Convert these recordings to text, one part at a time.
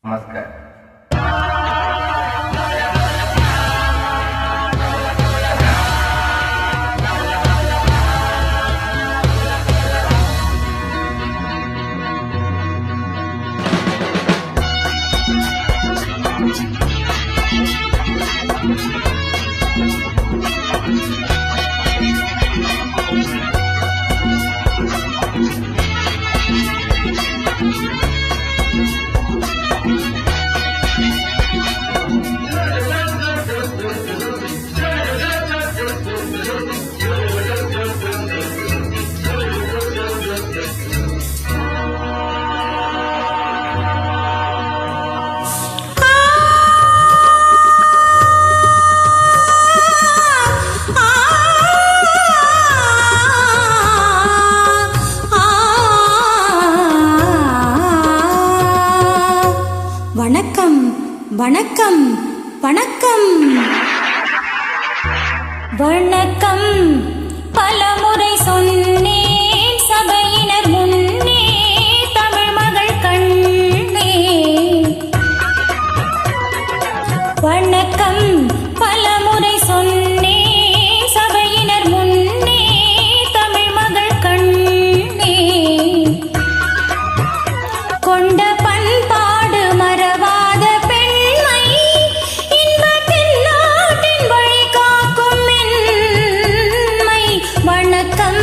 नमस्कार. வணக்கம் வணக்கம் வணக்கம் வணக்கம் பலமுறை சொன்னேன் சபையினர் முன்னே தமிழ் மகள் கண்ணே. வணக்கம் பலமுறை சொன்னேன் சபையினர் முன்னே தமிழ் மகள் கண்ணே. கொண்ட பண்பாடு மறவாத பெண்மை இன்பத்தின் நாட்டின் வழி காக்கும் மென்மை. வணக்கம்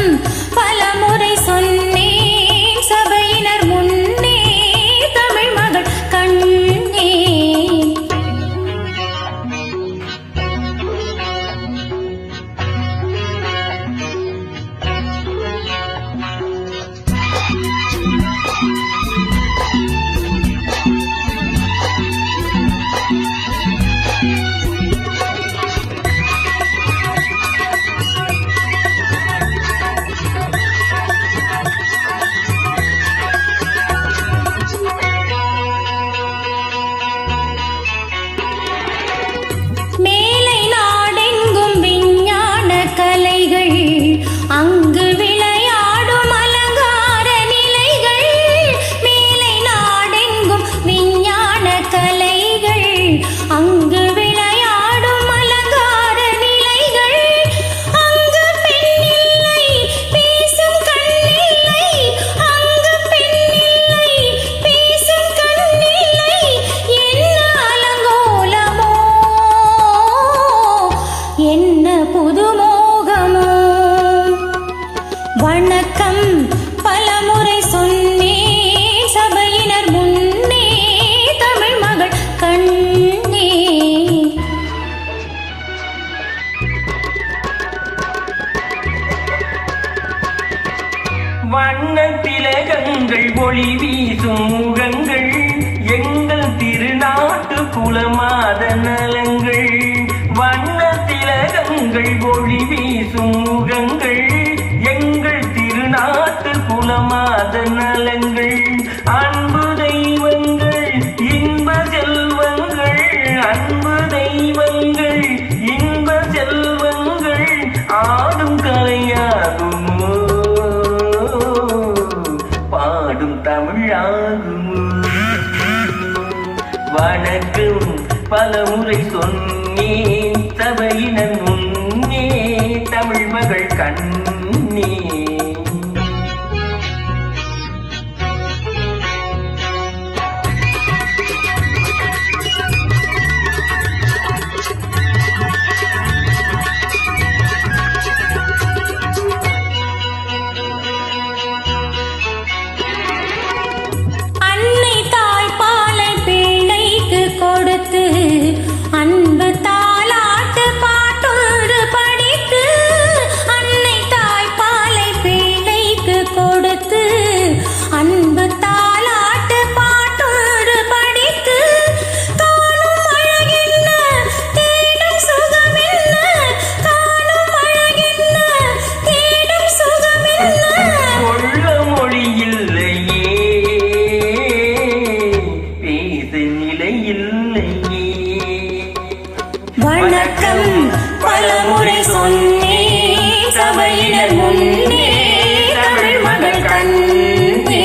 பலமுறை சொன்னேன் சபையினர் முன்னே தமிழ் மகள் கண்ணே. மேலை நாடெங்கும் விஞ்ஞான கலைகள் அங்கு விளையாடும் அலங்கார நிலைகள். மேலை நாடெங்கும் விஞ்ஞான கலைகள் அங்கு விளையாடும் அலங்கார நிலைகள். அங்கு பெண்ணில்லை பேசும் கண்ணில்லை, அங்கு பெண்ணில்லை பேசும் கண்ணில்லை. என்ன அலங்கோலமோ, என்ன புதுமோகமோ. வணக்கம் பலமுறை சொன்னேன் சபையினர் முன்னே தமிழ் மகள் கண்ணே. வண்ணத் திலகங்கள் ஒளி வீசும் முகங்கள் எங்கள் திருநாட்டு குலமாத நலங்கள். வண்ணத் திலகங்கள் ஒளி வீசும் முகங்கள் எங்கள் திருநாட்டு குலமாத நலங்கள். அன்பு தெய்வங்கள் இன்ப செல்வங்கள், அன்பு தெய்வங்கள் இன்ப செல்வங்கள். ஆடும் கலையாகுமோ, பாடும் தமிழாகுமோ. வணக்கம் பலமுறை சொன்னேன் சபையினர் முன்னே தமிழ் மகள் கண்ணே. அன்னை தாய்ப்பாலை பிள்ளைக்கு கொடுத்து அன்பு தாலாட்டு பாட்டொன்று படித்து. அன்னை தாய்ப்பாலை பிள்ளைக்கு கொடுத்து அன்பு தாலாட்டு பாட்டொன்று படித்து. காணும் அழகென்ன தேடும் சுகமென்ன, காணும் அழகென்ன தேடும் சுகமென்ன. கொள்ள மொழி இல்லையே, பேச நிலை இல்லையே. வணக்கம் பலமுறை சொன்னேன் சபையினர் முன்னே தமிழ் மகள் கண்ணே.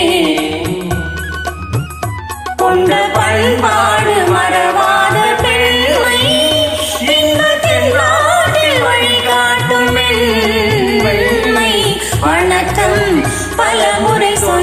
கொண்ட பண்பாடு மறவாத பெண்மை இன்பத்தின் நாட்டில் வழிகாட்டும் மென்மை வணக்கம் பலமுறை சொன்ன